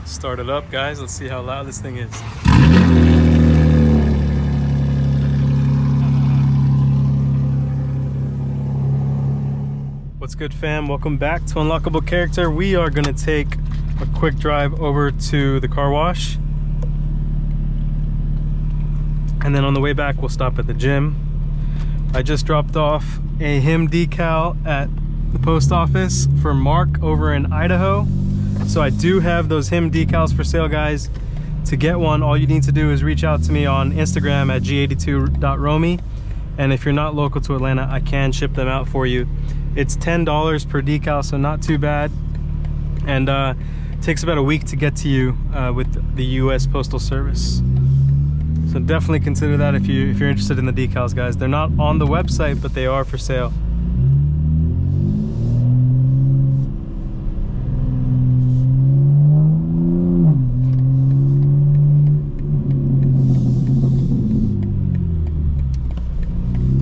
Start it up, guys. Let's see how loud this thing is. What's good, fam? Welcome back to Unlockable Character. We are gonna take a quick drive over to the car wash, and then on the way back we'll stop at the gym. I just dropped off a him decal at the post office for Mark over in Idaho. So I do have those him decals for sale, guys. To get one, all you need to do is reach out to me on Instagram at g82.romy, and if you're not local to Atlanta, I can ship them out for you. It's $10 per decal, so not too bad, and takes about a week to get to you with the US Postal Service. So definitely consider that if you're interested in the decals, guys. They're not on the website, but they are for sale.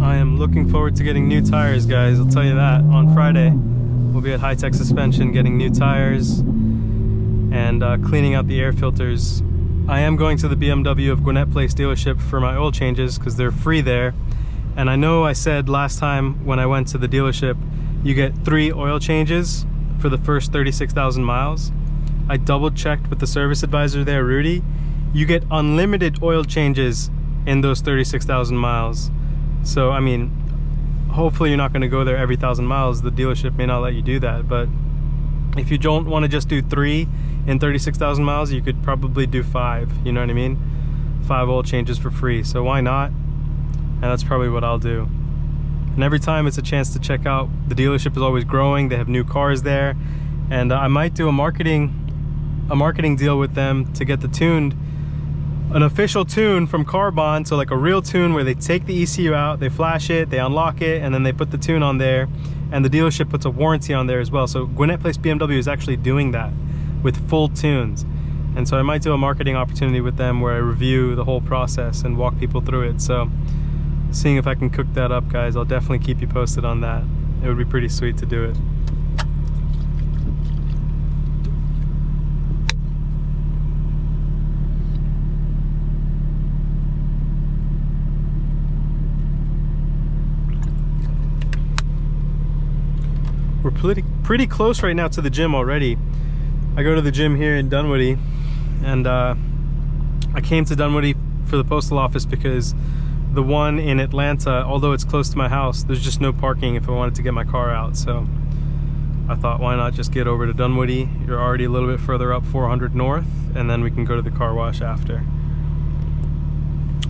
I am looking forward to getting new tires, guys. I'll tell you that. On Friday, we'll be at High Tech Suspension getting new tires and cleaning out the air filters. I am going to the BMW of Gwinnett Place dealership for my oil changes because they're free there. And I know I said last time when I went to the dealership, you get 3 oil changes for the first 36,000 miles. I double checked with the service advisor there, Rudy. You get unlimited oil changes in those 36,000 miles. So, I mean, hopefully you're not going to go there every 1,000 miles. The dealership may not let you do that, but if you don't want to just do 3 in 36,000 miles, you could probably do 5, you know what I mean? 5 oil changes for free, so why not? And that's probably what I'll do. And every time it's a chance to check out, the dealership is always growing, they have new cars there, and I might do a marketing deal with them to get an official tune from Carbon, so like a real tune where they take the ECU out, they flash it, they unlock it, and then they put the tune on there, and the dealership puts a warranty on there as well. So Gwinnett Place BMW is actually doing that with full tunes, and so I might do a marketing opportunity with them where I review the whole process and walk people through it. So seeing if I can cook that up, guys. I'll definitely keep you posted on that. It would be pretty sweet to do it. We're pretty close right now to the gym already. I go to the gym here in Dunwoody, and I came to Dunwoody for the postal office because the one in Atlanta, although it's close to my house, there's just no parking if I wanted to get my car out. So I thought, why not just get over to Dunwoody? You're already a little bit further up 400 North, and then we can go to the car wash after.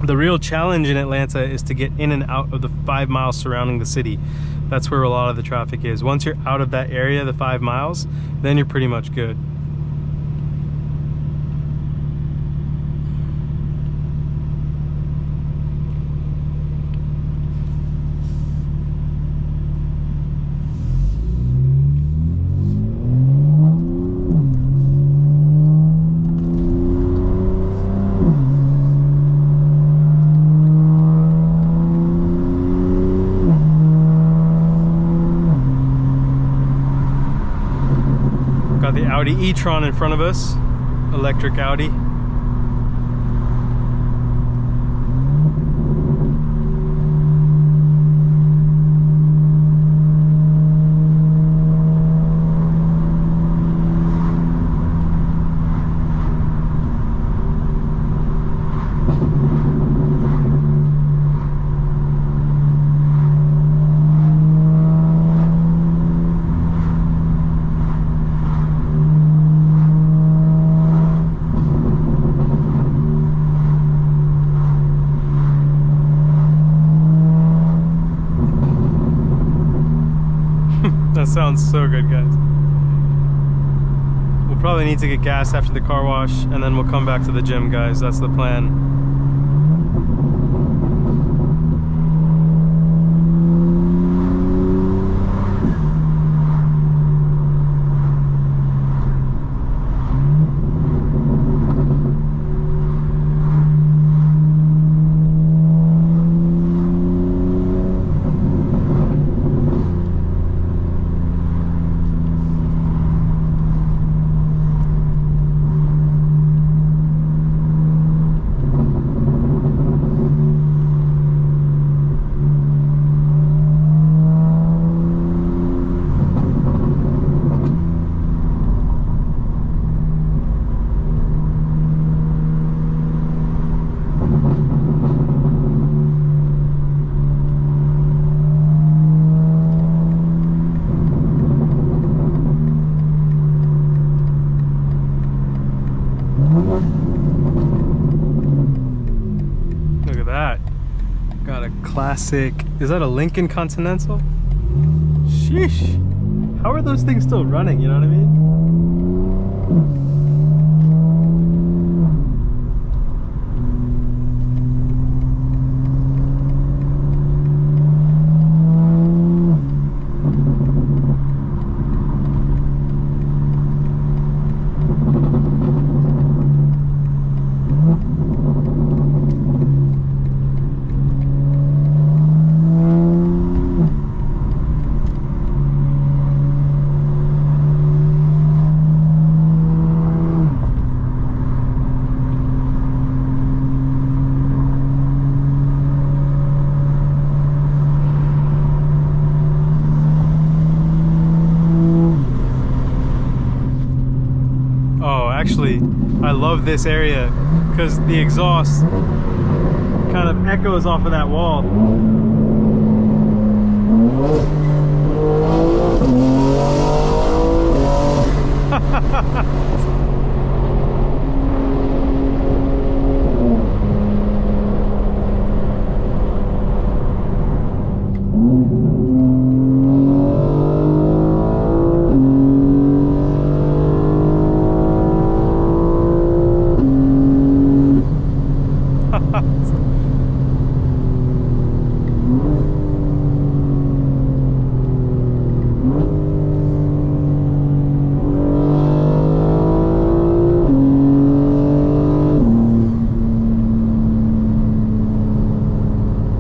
The real challenge in Atlanta is to get in and out of the 5 miles surrounding the city. That's where a lot of the traffic is. Once you're out of that area, the 5 miles, then you're pretty much good. Got the Audi e-tron in front of us, electric Audi. That sounds so good, guys. We'll probably need to get gas after the car wash, and then we'll come back to the gym, guys. That's the plan. Look at that. Got a classic, is that a Lincoln Continental? Sheesh. How are those things still running, you know what I mean? Actually, I love this area because the exhaust kind of echoes off of that wall.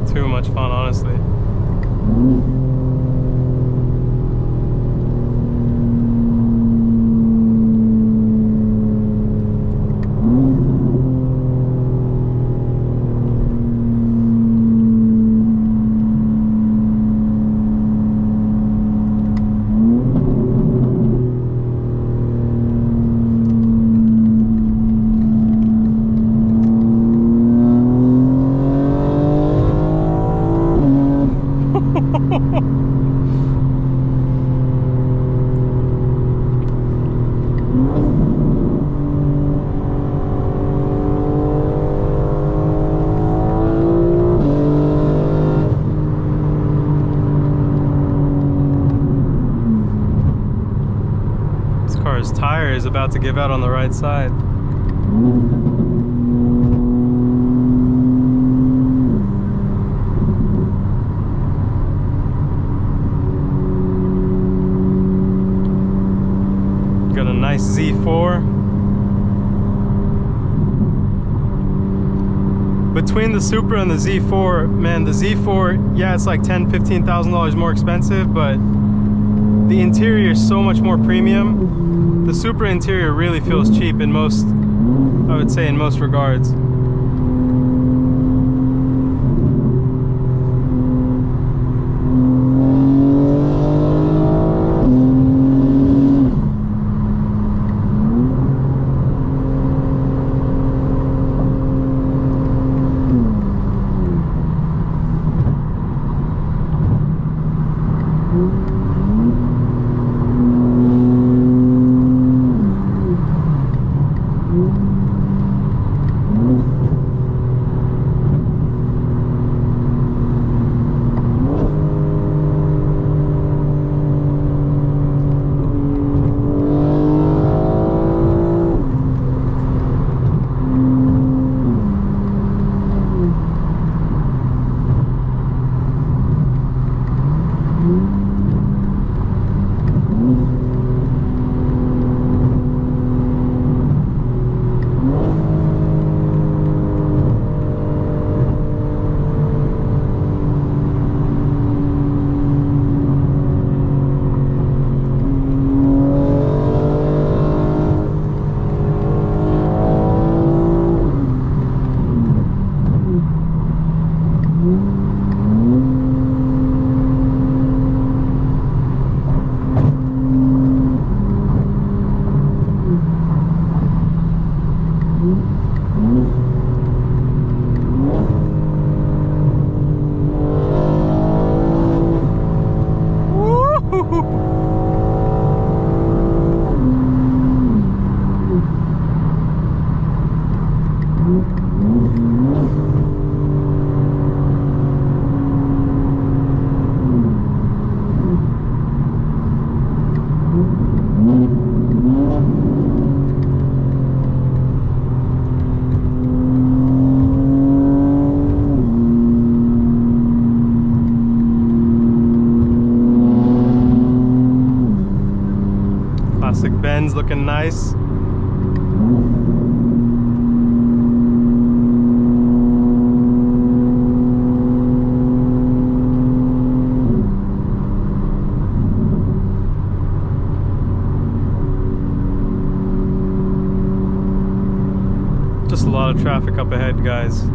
Too much fun, honestly. This car's tire is about to give out on the right side. Got a nice Z4. Between the Supra and the Z4, man, the Z4, yeah, it's like $10,000–$15,000 more expensive, but the interior is so much more premium. The Supra interior really feels cheap in most, I would say, in most regards. nice. Just a lot of traffic up ahead, guys.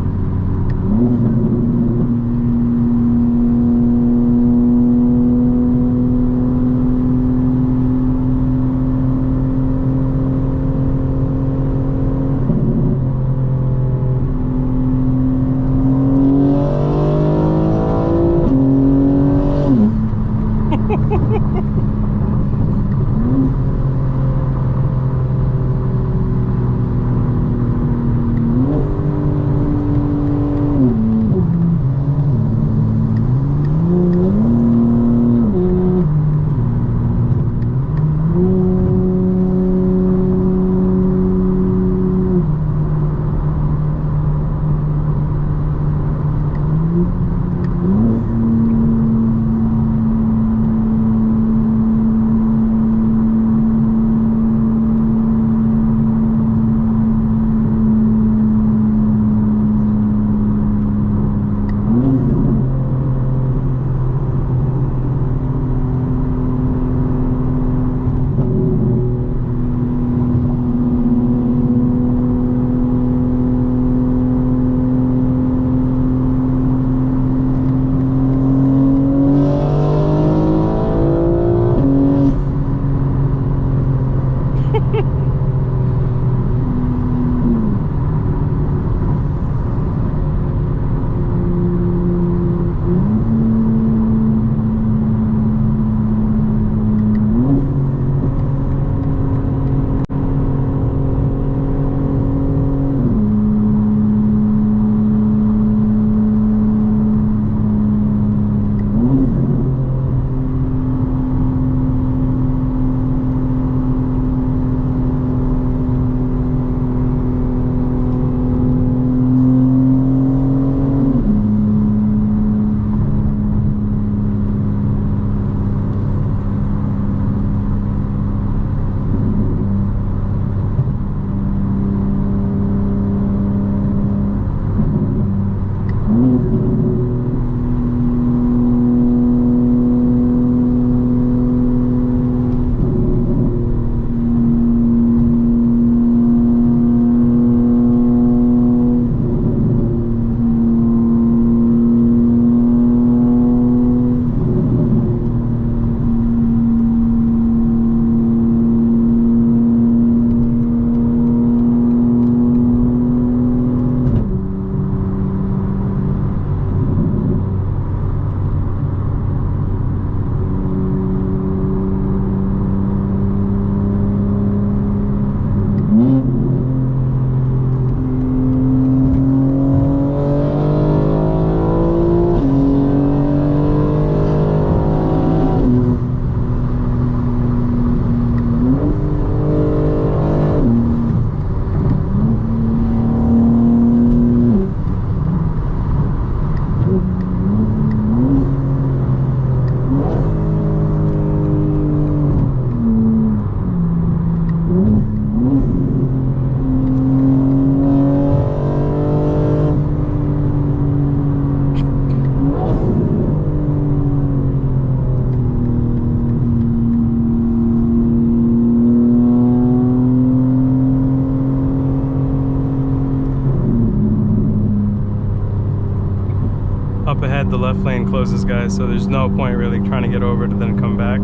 up ahead the left lane closes, guys, so there's no point really trying to get over to then come back.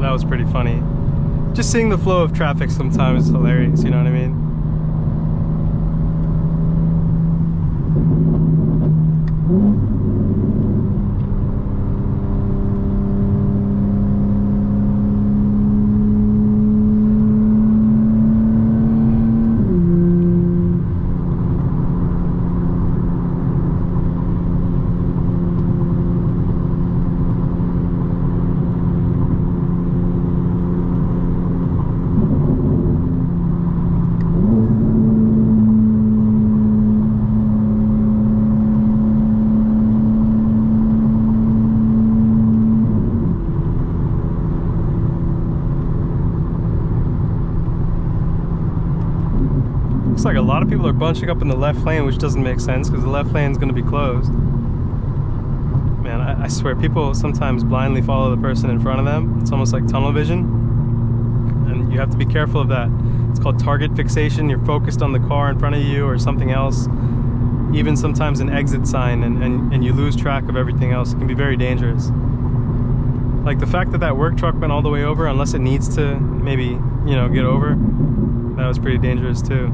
That was pretty funny. Just seeing the flow of traffic sometimes is hilarious, you know what I mean? looks like a lot of people are bunching up in the left lane, which doesn't make sense because the left lane is going to be closed. Man, I swear, people sometimes blindly follow the person in front of them. It's almost like tunnel vision, and you have to be careful of that. It's called target fixation. You're focused on the car in front of you or something else, even sometimes an exit sign, and you lose track of everything else. It can be very dangerous. Like the fact that that work truck went all the way over, unless it needs to maybe, you know, get over, that was pretty dangerous too.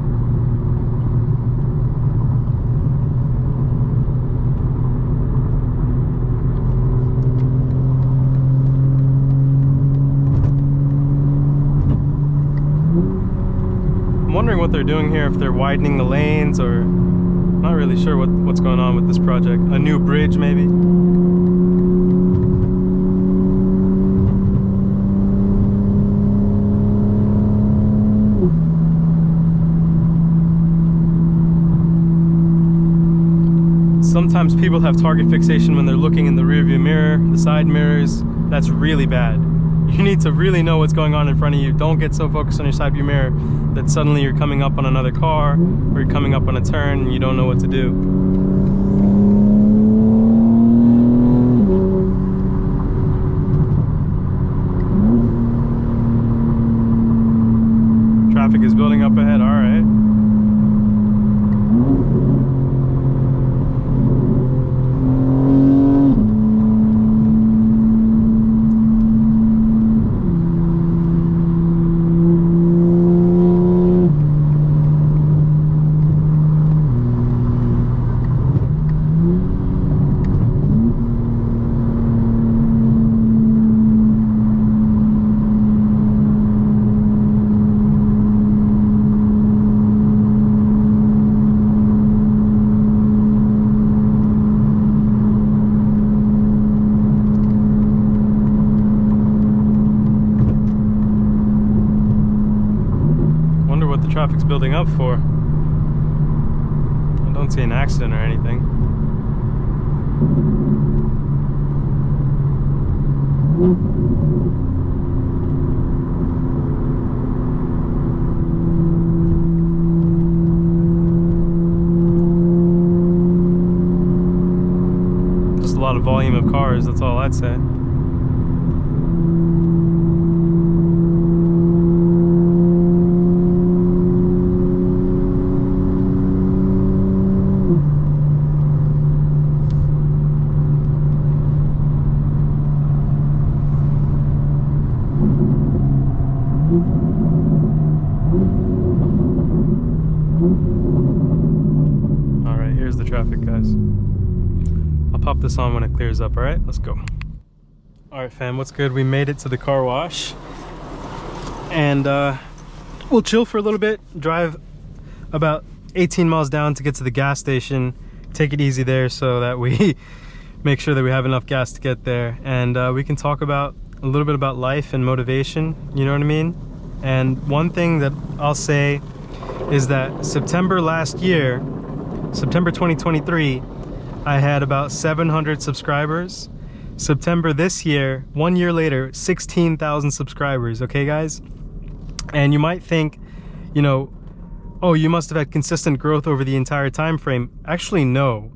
I'm wondering what they're doing here, if they're widening the lanes, or not really sure what's going on with this project. A new bridge maybe? Sometimes people have target fixation when they're looking in the rearview mirror, the side mirrors. That's really bad. You need to really know what's going on in front of you. Don't get so focused on your side view mirror that suddenly you're coming up on another car or you're coming up on a turn and you don't know what to do. Traffic is building up ahead, all right. What the traffic's building up for. I don't see an accident or anything. Just a lot of volume of cars, that's all I'd say. Alright, here's the traffic, guys. I'll pop this on when it clears up, alright? Let's go. Alright fam, what's good? We made it to the car wash. And we'll chill for a little bit, drive about 18 miles down to get to the gas station. Take it easy there so that we make sure that we have enough gas to get there. And we can talk about a little bit about life and motivation, you know what I mean? And one thing that I'll say is that September last year, September 2023, I had about 700 subscribers. September this year, 1 year later, 16,000 subscribers, okay guys? And you might think, you know, oh, you must have had consistent growth over the entire time frame. Actually, no.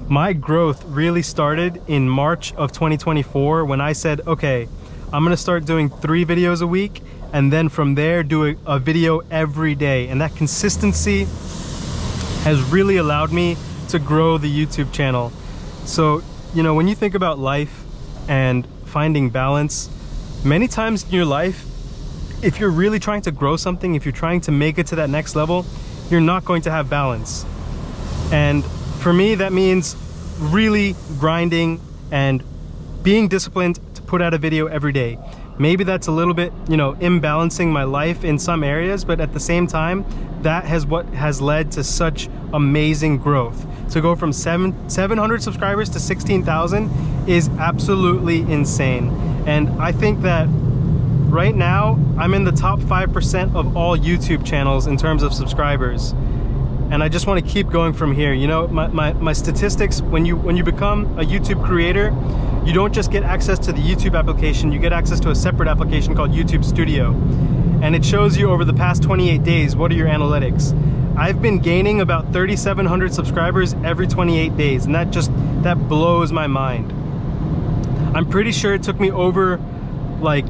My growth really started in March of 2024 when I said, okay, I'm gonna start doing 3 videos a week, and then from there do a video every day. And that consistency has really allowed me to grow the YouTube channel. So, you know, when you think about life and finding balance, many times in your life, if you're really trying to grow something, if you're trying to make it to that next level, you're not going to have balance. And for me, that means really grinding and being disciplined to put out a video every day. Maybe that's a little bit, you know, imbalancing my life in some areas, but at the same time, that has what has led to such amazing growth. To go from 700 subscribers to 16,000 is absolutely insane. And I think that right now, I'm in the top 5% of all YouTube channels in terms of subscribers. And I just want to keep going from here. You know, my statistics, when you become a YouTube creator, you don't just get access to the YouTube application, you get access to a separate application called YouTube Studio. and it shows you over the past 28 days, what are your analytics. I've been gaining about 3,700 subscribers every 28 days, and that blows my mind. I'm pretty sure it took me over like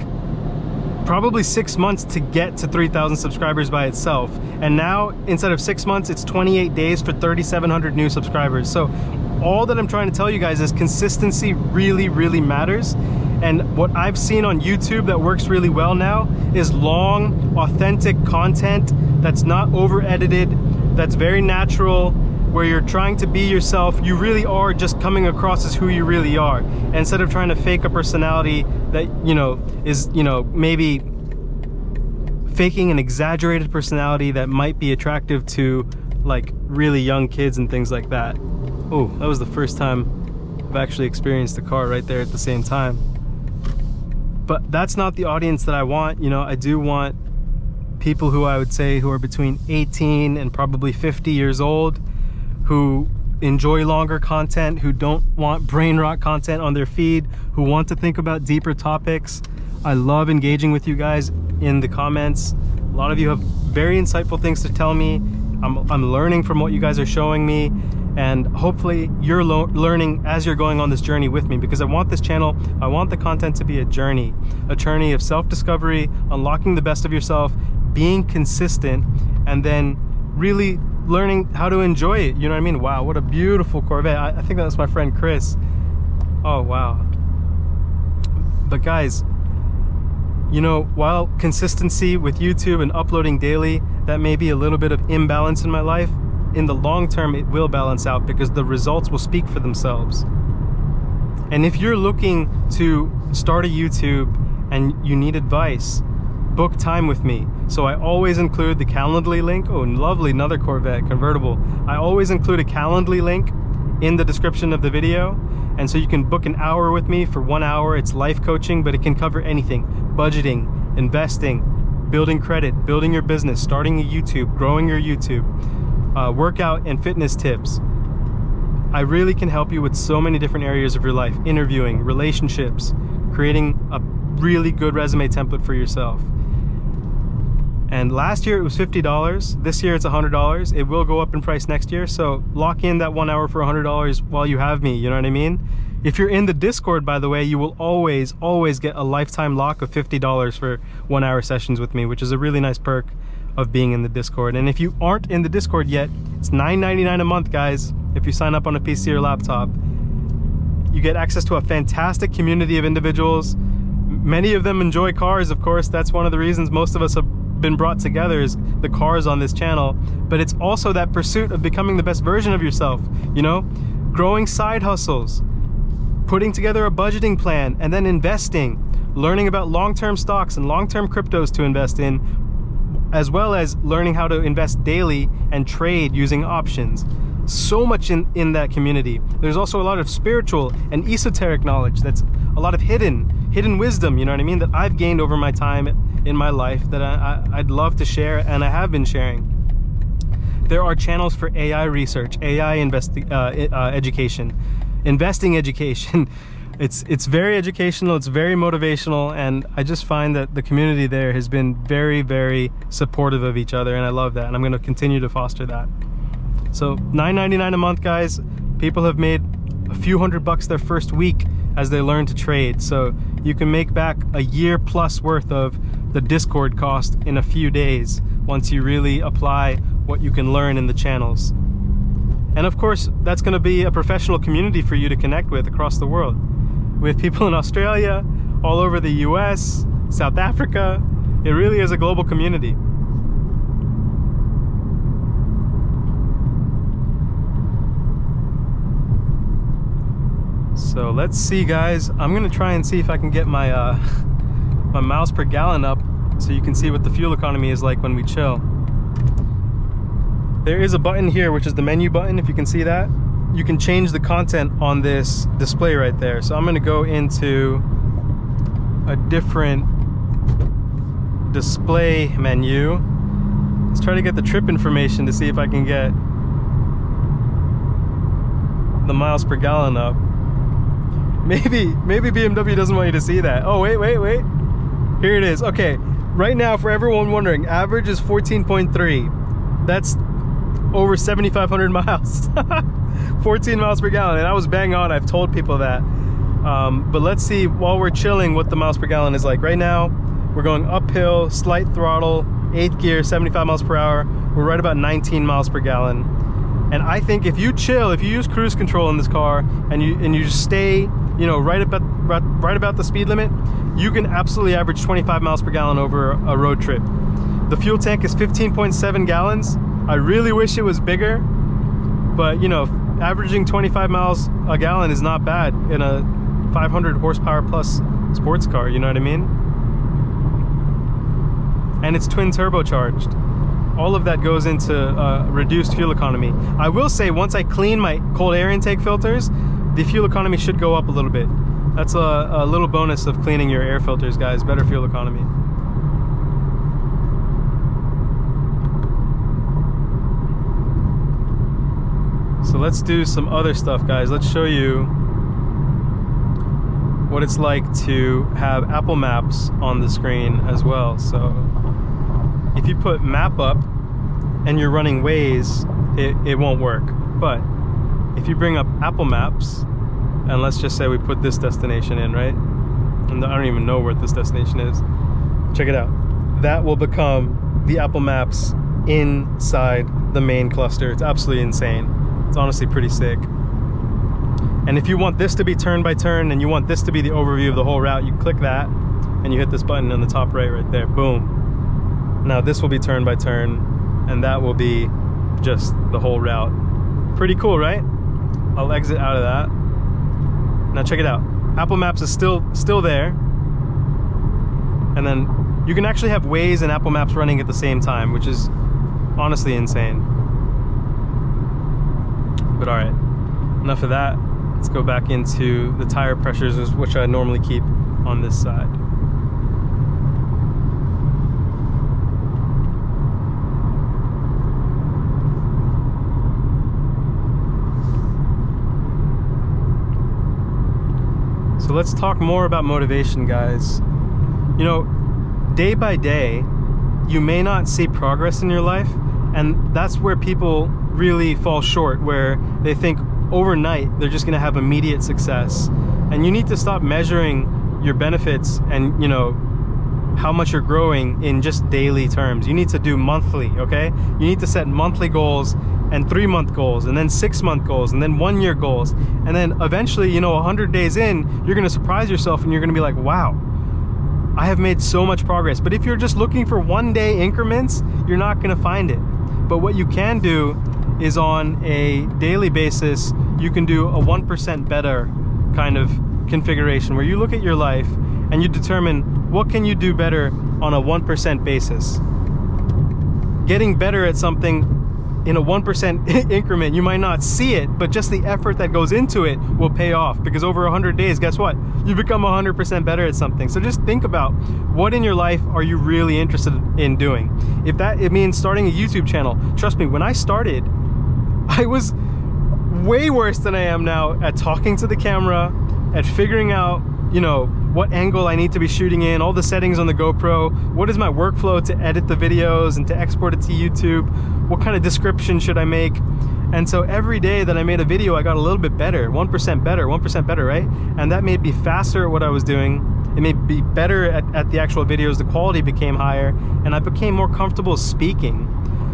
probably 6 months to get to 3,000 subscribers by itself. And now, instead of 6 months, it's 28 days for 3,700 new subscribers. So all that I'm trying to tell you guys is consistency really, really matters. And what I've seen on YouTube that works really well now is long, authentic content that's not over-edited, that's very natural, where you're trying to be yourself. You really are just coming across as who you really are, instead of trying to fake a personality that, you know, is, you know, maybe faking an exaggerated personality that might be attractive to like really young kids and things like that. Oh, that was the first time I've actually experienced a car right there at the same time. But that's not the audience that I want. You know, I do want people who I would say who are between 18 and probably 50 years old, who enjoy longer content, who don't want brain rot content on their feed, who want to think about deeper topics. I love engaging with you guys in the comments. A lot of you have very insightful things to tell me. I'm learning from what you guys are showing me, and hopefully you're learning as you're going on this journey with me, because I want this channel, I want the content to be a journey of self-discovery, unlocking the best of yourself, being consistent, and then really learning how to enjoy it. You know what I mean? Wow, what a beautiful Corvette. I think that's my friend Chris. Oh, wow. But guys, you know, while consistency with YouTube and uploading daily, that may be a little bit of imbalance in my life, in the long term it will balance out, because the results will speak for themselves. And if you're looking to start a YouTube and you need advice, book time with me. So I always include the Calendly link. Oh, lovely, another Corvette convertible. I always include a Calendly link in the description of the video, and so you can book an hour with me for 1 hour. It's life coaching, but it can cover anything: budgeting, investing, building credit, building your business, starting a YouTube, growing your YouTube, workout and fitness tips. I really can help you with so many different areas of your life: interviewing, relationships, creating a really good resume template for yourself. And last year it was $50. This year it's $100. It will go up in price next year, so lock in that 1 hour for $100 while you have me, you know what I mean? If you're in the Discord, by the way, you will always get a lifetime lock of $50 for 1 hour sessions with me, which is a really nice perk of being in the Discord. And if you aren't in the Discord yet, it's $9.99 a month, guys. If you sign up on a PC or laptop, you get access to a fantastic community of individuals. Many of them enjoy cars, of course. That's one of the reasons most of us have been brought together, is the cars on this channel. But it's also that pursuit of becoming the best version of yourself, you know, growing side hustles, putting together a budgeting plan, and then investing, learning about long-term stocks and long-term cryptos to invest in, as well as learning how to invest daily and trade using options. So much in that community. There's also a lot of spiritual and esoteric knowledge. That's a lot of hidden wisdom, you know what I mean, that I've gained over my time in my life that I'd love to share, and I have been sharing. There are channels for AI research, AI education, investing education. It's very educational, it's very motivational, and I just find that the community there has been very, very supportive of each other, and I love that, and I'm going to continue to foster that. So $9.99 a month, guys. People have made a few $100 their first week as they learn to trade, so you can make back a year plus worth of the Discord cost in a few days once you really apply what you can learn in the channels. And of course, that's going to be a professional community for you to connect with across the world, with people in Australia, all over the US, South Africa. It really is a global community. So let's see, guys. I'm gonna try and see if I can get my my miles per gallon up so you can see what the fuel economy is like when we chill. There is a button here, which is the menu button, if you can see that. You can change the content on this display right there. So I'm gonna go into a different display menu. Let's try to get the trip information to see if I can get the miles per gallon up. Maybe BMW doesn't want you to see that. Oh, wait. Here it is. Okay, right now, for everyone wondering, average is 14.3. That's over 7,500 miles. 14 miles per gallon, and I was bang on. I've told people that. But let's see, while we're chilling, what the miles per gallon is like. Right now, we're going uphill, slight throttle, 8th gear, 75 miles per hour. We're right about 19 miles per gallon. And I think if you chill, if you use cruise control in this car, and you just stay, you know, right about the speed limit, you can absolutely average 25 miles per gallon over a road trip. The fuel tank is 15.7 gallons. I really wish it was bigger, but you know, averaging 25 miles a gallon is not bad in a 500 horsepower plus sports car, you know what I mean? And it's twin turbocharged. All of that goes into reduced fuel economy. I will say, once I clean my cold air intake filters, the fuel economy should go up a little bit. That's a little bonus of cleaning your air filters, guys. Better fuel economy. So let's do some other stuff, guys. Let's show you what it's like to have Apple Maps on the screen as well. So if you put map up and you're running Waze, it won't work. But if you bring up Apple Maps, and let's just say we put this destination in, right? And I don't even know where this destination is. Check it out. That will become the Apple Maps inside the main cluster. It's absolutely insane. It's honestly pretty sick. And if you want this to be turn by turn, and you want this to be the overview of the whole route, you click that and you hit this button in the top right there. Boom. Now this will be turn by turn, and that will be just the whole route. Pretty cool, right? I'll exit out of that. Now check it out. Apple Maps is still there. And then you can actually have Waze and Apple Maps running at the same time, which is honestly insane. But all right, enough of that. Let's go back into the tire pressures, which I normally keep on this side. So let's talk more about motivation, guys. You know, day by day, you may not see progress in your life, and that's where people really fall short, where they think overnight they're just gonna have immediate success. And you need to stop measuring your benefits and, you know, how much you're growing in just daily terms. You need to do monthly, okay? You need to set monthly goals, and 3-month goals, and then 6-month goals, and then 1-year goals. And then eventually, you know, 100 days in, you're gonna surprise yourself and you're gonna be like, wow, I have made so much progress. But if you're just looking for 1-day increments, you're not gonna find it. But what you can do is, on a daily basis, you can do a 1% better kind of configuration, where you look at your life and you determine what can you do better on a 1% basis. Getting better at something in a 1% increment, you might not see it, but just the effort that goes into it will pay off, because over 100 days, guess what? You become 100% better at something. So just think about, what in your life are you really interested in doing? If it means starting a YouTube channel, trust me, when I started, I was way worse than I am now at talking to the camera, at figuring out, you know, what angle I need to be shooting in, all the settings on the GoPro, what is my workflow to edit the videos and to export it to YouTube, what kind of description should I make? And so every day that I made a video, I got a little bit better, 1% better, 1% better, right? And that made me faster at what I was doing. It made me better at the actual videos, the quality became higher, and I became more comfortable speaking.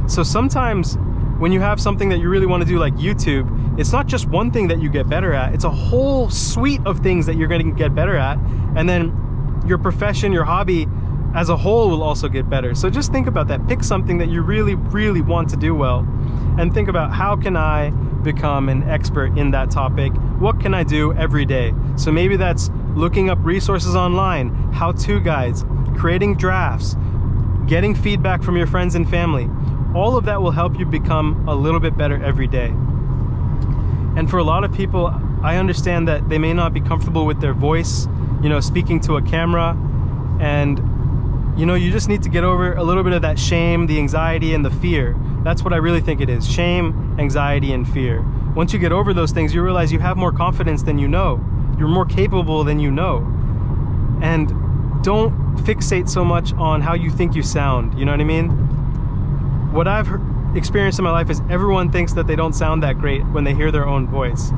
So sometimes when you have something that you really want to do, like YouTube, it's not just one thing that you get better at, it's a whole suite of things that you're going to get better at, and then your profession, your hobby as a whole will also get better. So just think about that. Pick something that you really, really want to do well, and think about, how can I become an expert in that topic? What can I do every day? So maybe that's looking up resources online, how-to guides, creating drafts, getting feedback from your friends and family. All of that will help you become a little bit better every day. And for a lot of people, I understand that they may not be comfortable with their voice, you know, speaking to a camera, and you know, you just need to get over a little bit of that shame, the anxiety, and the fear. That's what I really think it is: shame, anxiety, and fear. Once you get over those things, you realize you have more confidence than you know. You're more capable than you know. And don't fixate so much on how you think you sound, you know what I mean? What I've experienced in my life is everyone thinks that they don't sound that great when they hear their own voice,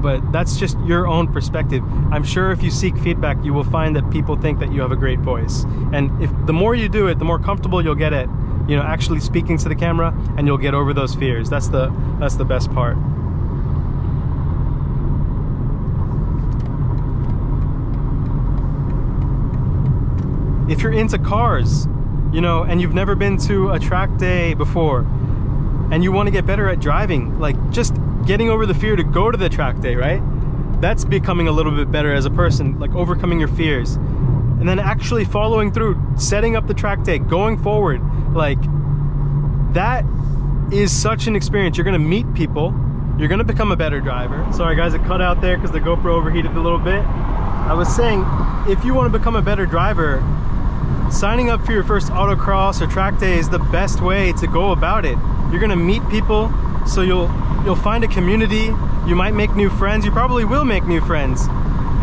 but that's just your own perspective. I'm sure if you seek feedback, you will find that people think that you have a great voice, and if the more you do it, the more comfortable you'll get at, you know, actually speaking to the camera, and you'll get over those fears. That's the best part. If you're into cars, you know, and you've never been to a track day before, and you want to get better at driving, like just getting over the fear to go to the track day, right? That's becoming a little bit better as a person, like overcoming your fears. And then actually following through, setting up the track day, going forward, like that is such an experience. You're gonna meet people, you're gonna become a better driver. Sorry guys, it cut out there because the GoPro overheated a little bit. I was saying, if you want to become a better driver, signing up for your first autocross or track day is the best way to go about it. You're gonna meet people, so you'll find a community, you might make new friends, you probably will make new friends,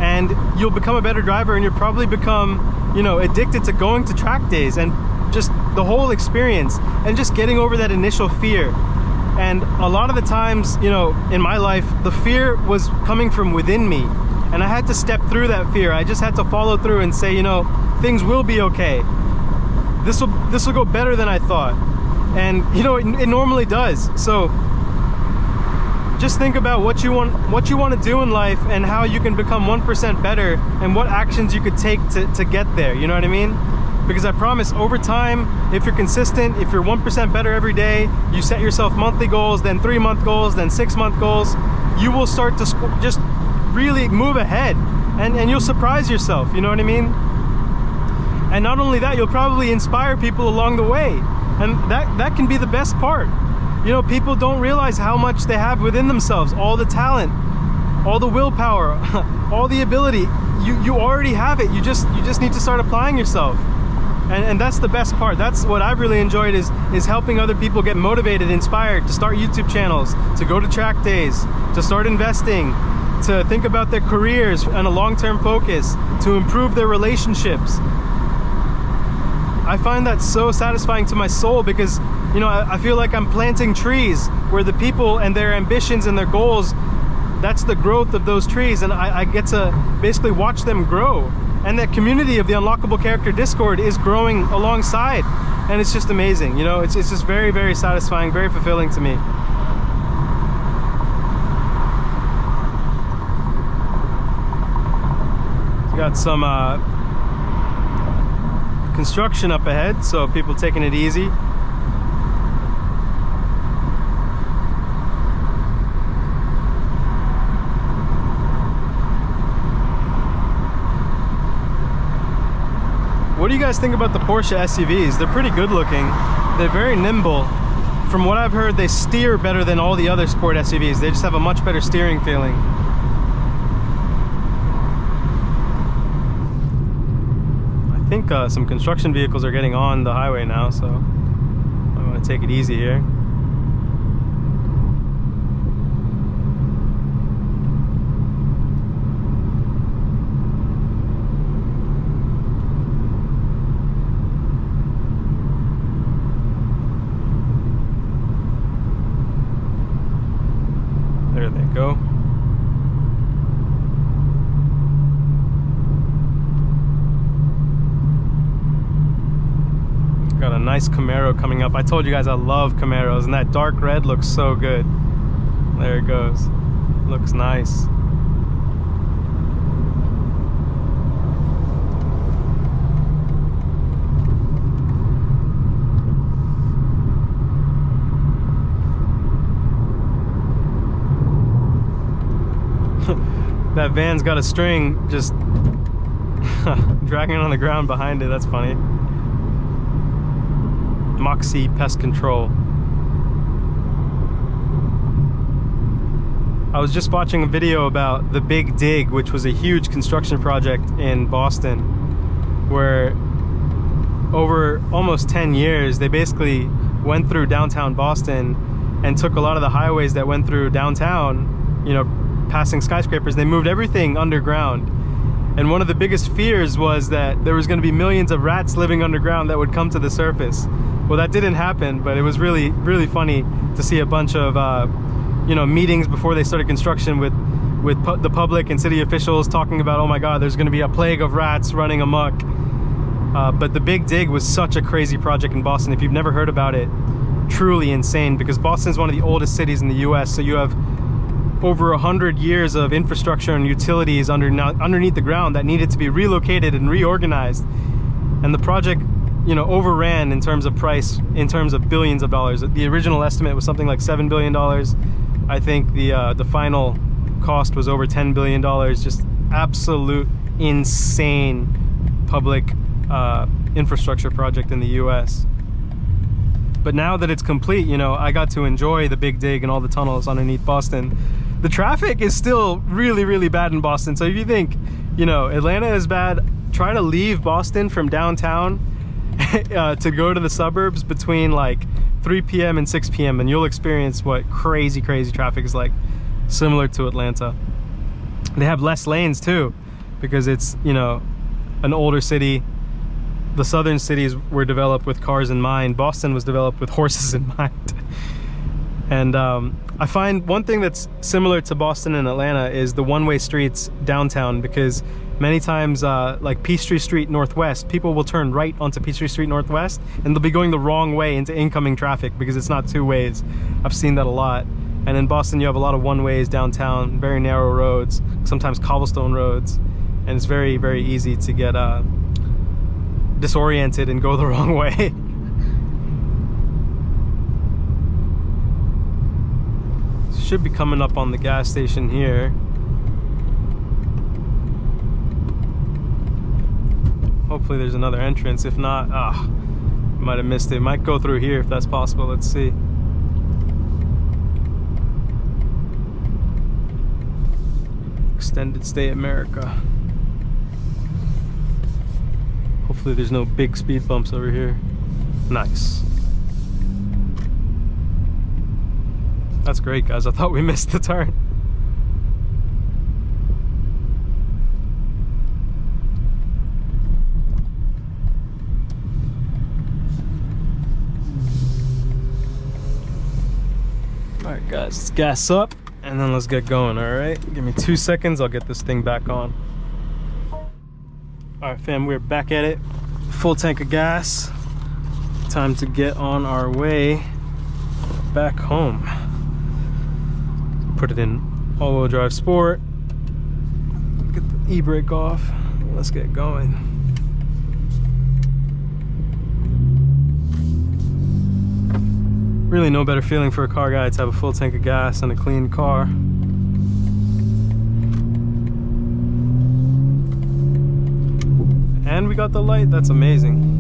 and you'll become a better driver, and you'll probably become, you know, addicted to going to track days and just the whole experience and just getting over that initial fear. And a lot of the times, you know, in my life, the fear was coming from within me, and I had to step through that fear. I just had to follow through and say, you know, things will be okay. This will go better than I thought. And you know, it normally does. So just think about what you want to do in life and how you can become 1% better, and what actions you could take to get there, you know what I mean? Because I promise, over time, if you're consistent, if you're 1% better every day, you set yourself monthly goals, then 3-month goals, then 6-month goals, you will start to just really move ahead, and you'll surprise yourself, you know what I mean? And not only that, you'll probably inspire people along the way, and that can be the best part. You know, people don't realize how much they have within themselves, all the talent, all the willpower, all the ability. You already have it. You just need to start applying yourself. And that's the best part. That's what I've really enjoyed, is helping other people get motivated, inspired to start YouTube channels, to go to track days, to start investing, to think about their careers and a long-term focus, to improve their relationships. I find that so satisfying to my soul, because, you know, I feel like I'm planting trees where the people and their ambitions and their goals, that's the growth of those trees, and I get to basically watch them grow. And that community of the Unlockable Character Discord is growing alongside, and it's just amazing. You know, it's just very, very satisfying, very fulfilling to me. We got some construction up ahead, so people taking it easy. What do you guys think about the Porsche SUVs? They're pretty good looking. They're very nimble. From what I've heard, they steer better than all the other sport SUVs. They just have a much better steering feeling. I think some construction vehicles are getting on the highway now, so I'm gonna take it easy here. There they go. Got a nice Camaro coming up. I told you guys I love Camaros, and that dark red looks so good. There it goes. Looks nice. That van's got a string just dragging on the ground behind it. That's funny. Moxie Pest Control. I was just watching a video about the Big Dig, which was a huge construction project in Boston, where over almost 10 years they basically went through downtown Boston and took a lot of the highways that went through downtown, you know, passing skyscrapers. They moved everything underground, And one of the biggest fears was that there was going to be millions of rats living underground that would come to the surface. Well, that didn't happen, but it was really, really funny to see a bunch of, you know, meetings before they started construction with the public and city officials talking about, oh my God, there's going to be a plague of rats running amok. But the Big Dig was such a crazy project in Boston. If you've never heard about it, truly insane, because Boston's one of the oldest cities in the US. So you have over 100 years of infrastructure and utilities underneath the ground that needed to be relocated and reorganized. And the project, you know, overran in terms of price, in terms of billions of dollars. The original estimate was something like $7 billion. I think the final cost was over $10 billion. Just absolute insane public infrastructure project in the US. But now that it's complete, you know, I got to enjoy the Big Dig and all the tunnels underneath Boston. The traffic is still really, really bad in Boston. So if you think, you know, Atlanta is bad, try to leave Boston from downtown to go to the suburbs between like 3 p.m. and 6 p.m. and you'll experience what crazy, crazy traffic is like, similar to Atlanta. They have less lanes too, because it's, you know, an older city. The southern cities were developed with cars in mind. Boston was developed with horses in mind. And I find one thing that's similar to Boston and Atlanta is the one-way streets downtown, because many times like Peachtree Street Northwest, people will turn right onto Peachtree Street Northwest and they'll be going the wrong way into incoming traffic because it's not two ways. I've seen that a lot. And in Boston you have a lot of one-ways downtown, very narrow roads, sometimes cobblestone roads, and it's very, very easy to get disoriented and go the wrong way. Should be coming up on the gas station here. Hopefully there's another entrance. If not, might have missed it. Might go through here if that's possible. Let's see. Extended Stay America. Hopefully there's no big speed bumps over here. Nice. That's great, guys. I thought we missed the turn. Alright guys, let's gas up and then let's get going, alright? Give me 2 seconds, I'll get this thing back on. Alright fam, we're back at it. Full tank of gas. Time to get on our way back home. Put it in all-wheel drive sport. Get the e-brake off. Let's get going. Really no better feeling for a car guy to have a full tank of gas and a clean car. And we got the light. That's amazing.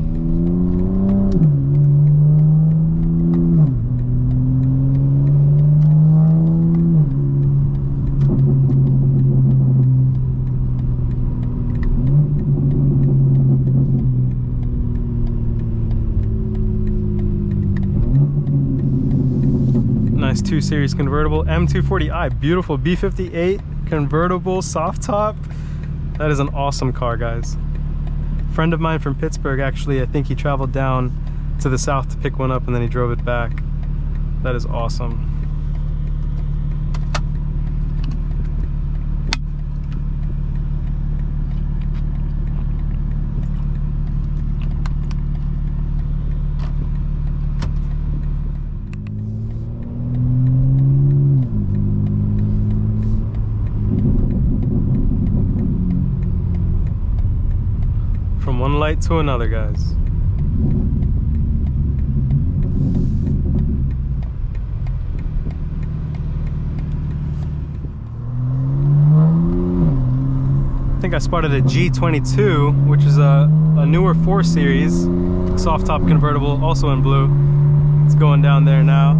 Nice 2 Series convertible M240i, beautiful B58 convertible soft top. That is an awesome car, guys. Friend of mine from Pittsburgh, actually, I think he traveled down to the south to pick one up and then he drove it back. That is awesome. From one light to another, guys. I think I spotted a G22, which is a newer 4 Series soft top convertible, also in blue. It's going down there now.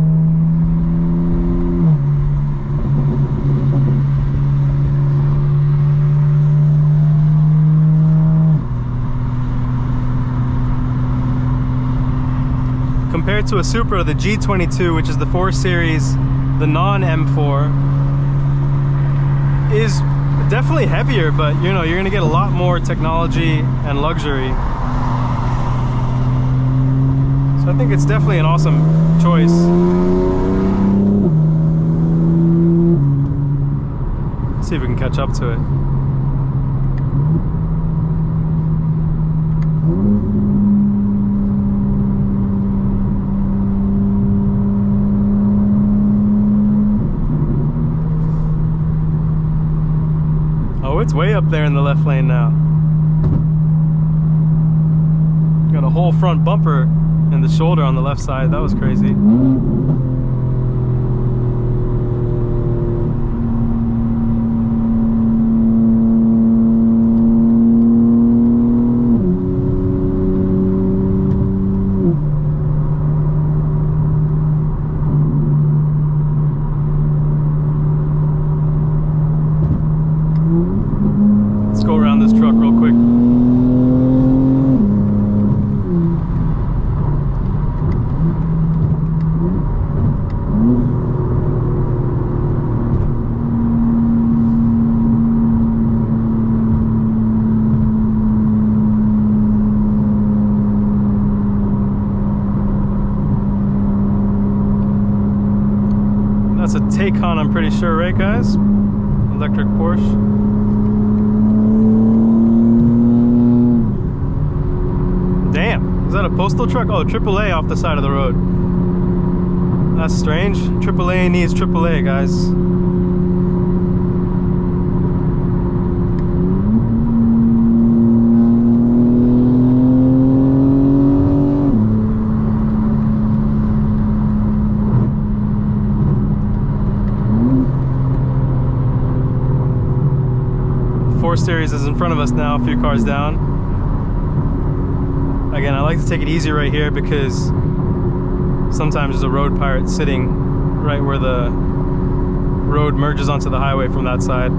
Compared to a Supra, the G22, which is the 4 Series, the non-M4, is Definitely heavier, but you know, you're gonna get a lot more technology and luxury. So I think it's definitely an awesome choice. Let's see if we can catch up to it. Oh, it's way up there in the left lane now. Got a whole front bumper and the shoulder on the left side. That was crazy. Let's go around this truck real quick. That's a Taycan, I'm pretty sure, right guys? Electric Porsche. Damn, is that a postal truck? Oh, AAA off the side of the road. That's strange. AAA needs AAA, guys. Series is in front of us now, a few cars down. Again, I like to take it easy right here because sometimes there's a road pirate sitting right where the road merges onto the highway from that side.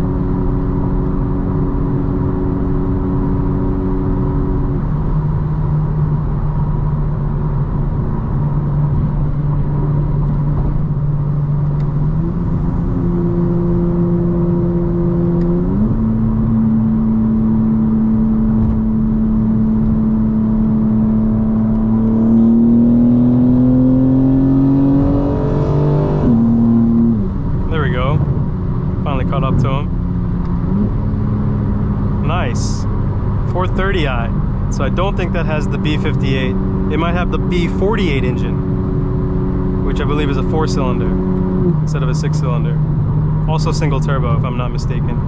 Caught up to him. Nice. 430i. So I don't think that has the B58. It might have the B48 engine, which I believe is a 4-cylinder instead of a 6-cylinder. Also single turbo, if I'm not mistaken.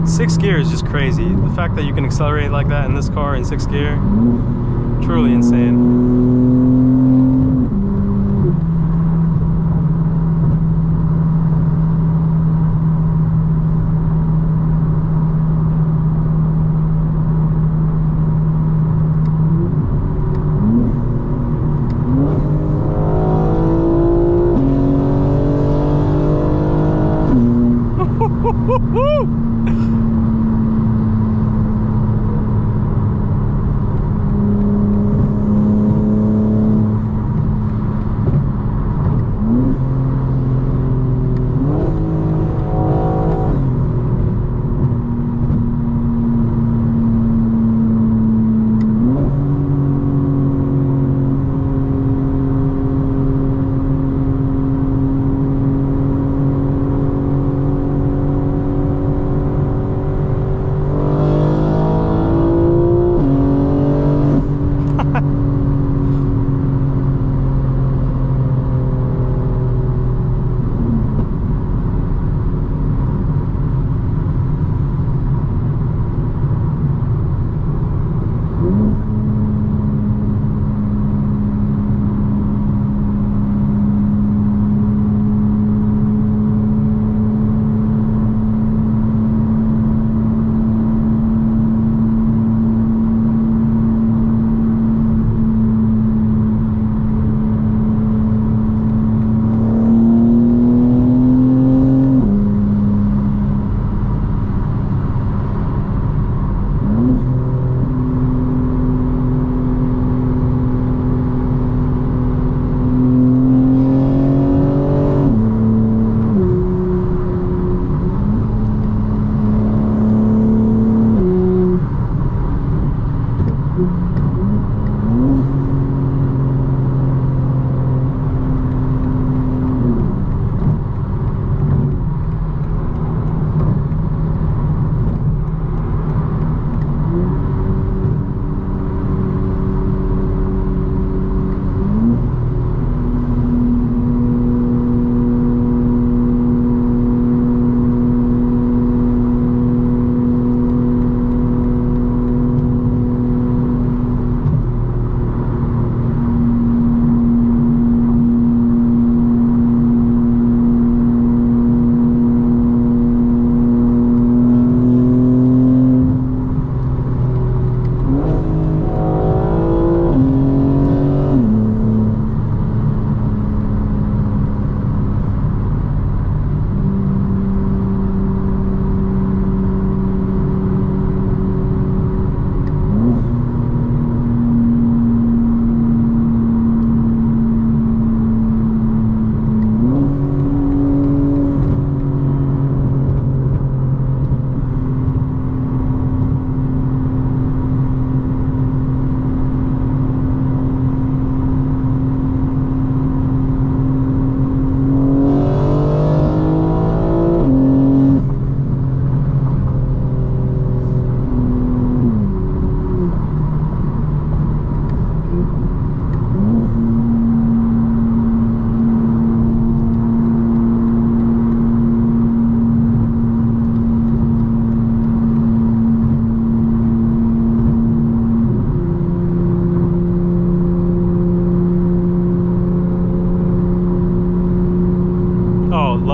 Sixth gear is just crazy. The fact that you can accelerate like that in this car in 6th gear, truly insane.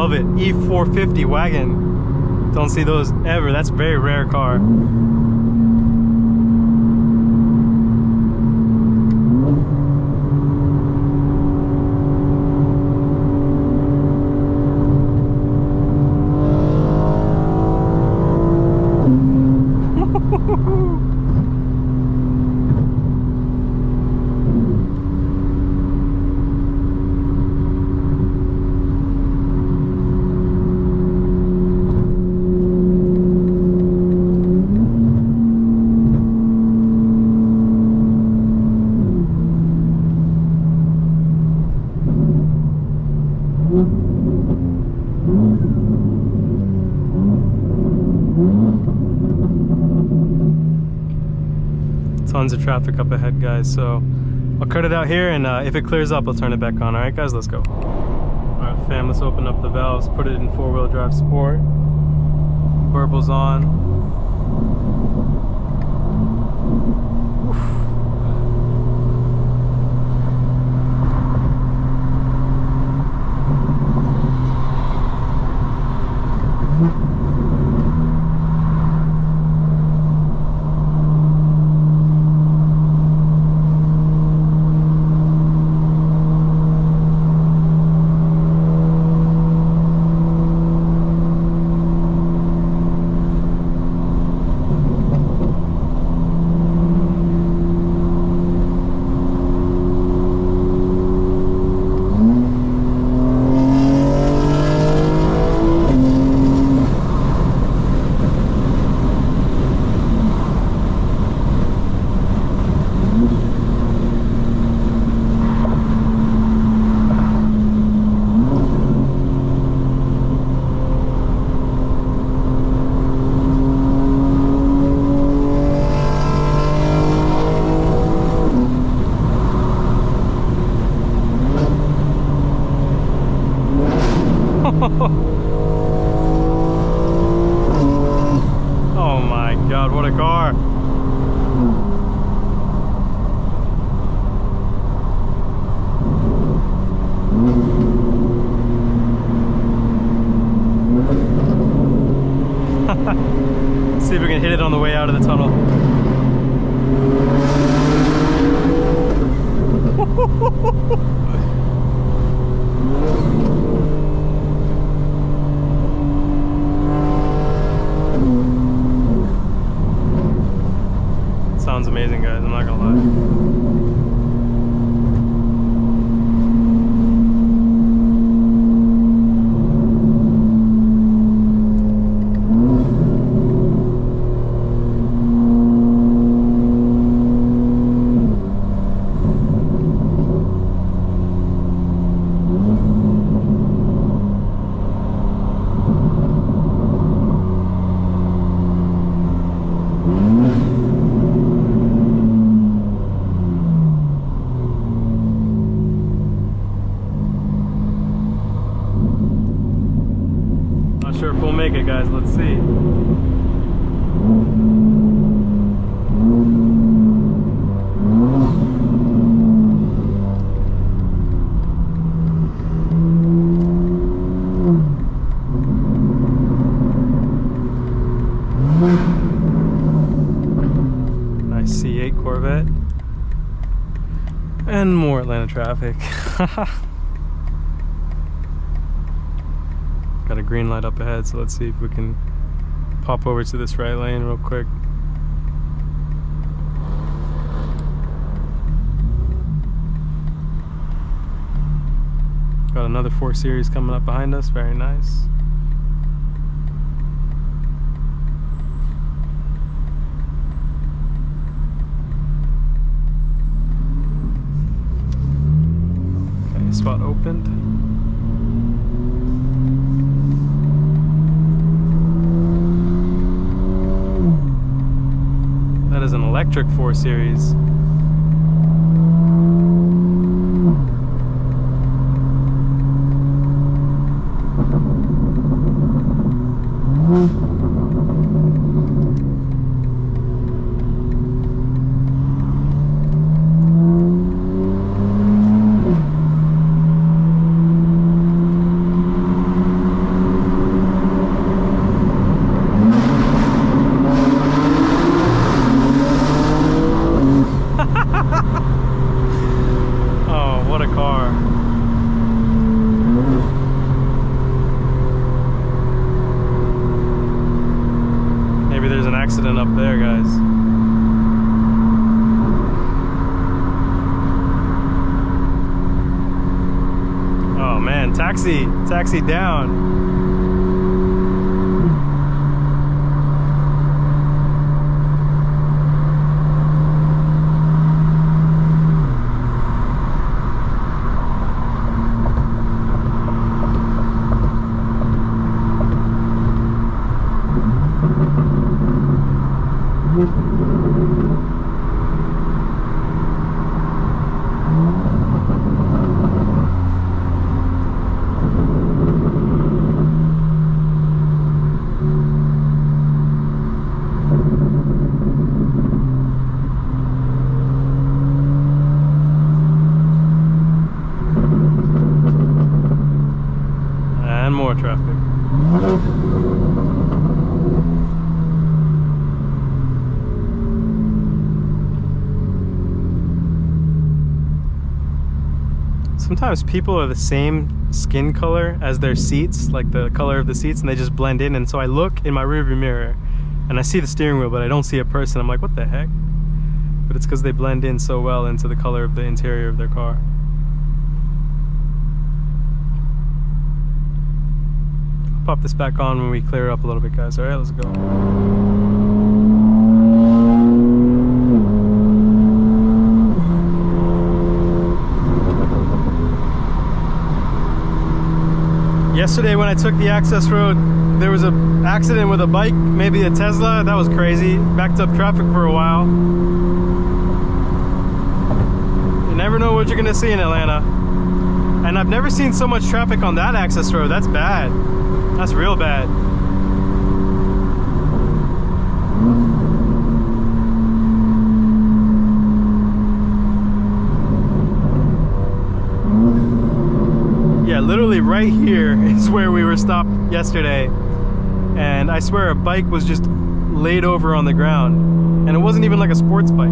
love it. E450 wagon. Don't see those ever. That's a very rare car. Tons of traffic up ahead, guys, so I'll cut it out here, and if it clears up, I'll turn it back on. All right, guys, let's go. All right, fam, let's open up the valves, put it in 4-wheel drive sport. Burbles on. Oh my God, what a car. See if we can hit it on the way out of the tunnel. Sounds amazing, guys, I'm not gonna lie. Sure if we'll make it, guys. Let's see. Nice C8 Corvette. And more Atlanta traffic. Got a green light up ahead, so let's see if we can pop over to this right lane real quick. Got another 4 Series coming up behind us, very nice. Okay, spot opened. That is an electric 4 Series. accident up there, guys. Oh man, taxi down. And more traffic. Sometimes people are the same skin color as their seats, like the color of the seats, and they just blend in. And so I look in my rearview mirror and I see the steering wheel, but I don't see a person. I'm like, what the heck? But it's because they blend in so well into the color of the interior of their car. I'll pop this back on when we clear it up a little bit, guys. All right, let's go. Yesterday when I took the access road, there was an accident with a bike, maybe a Tesla. That was crazy. Backed up traffic for a while. You never know what you're gonna see in Atlanta. And I've never seen so much traffic on that access road. That's bad. That's real bad. Yeah, literally right here is where we were stopped yesterday, and I swear a bike was just laid over on the ground, and it wasn't even like a sports bike.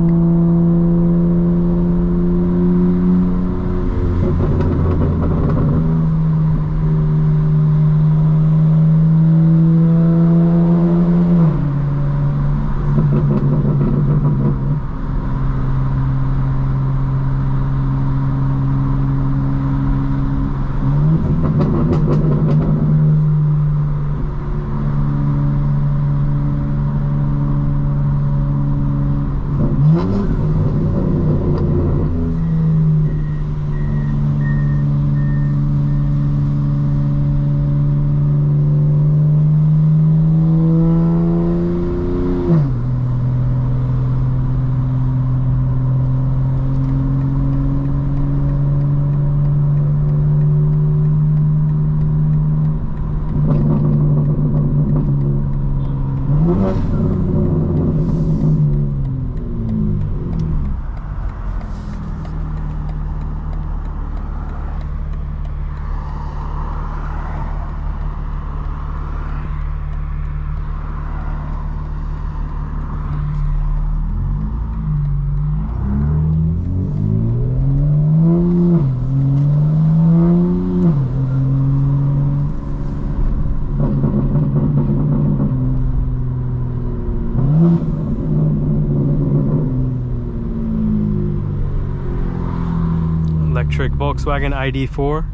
Electric Volkswagen ID4.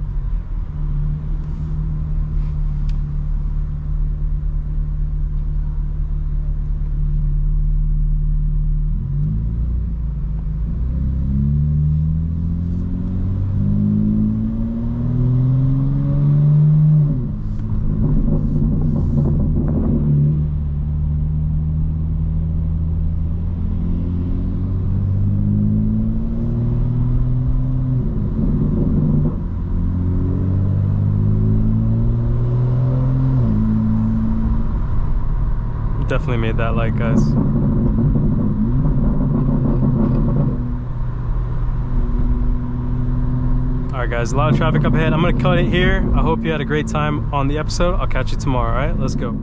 Definitely made that light, guys. Alright guys, a lot of traffic up ahead. I'm gonna cut it here. I hope you had a great time on the episode. I'll catch you tomorrow, alright? Let's go.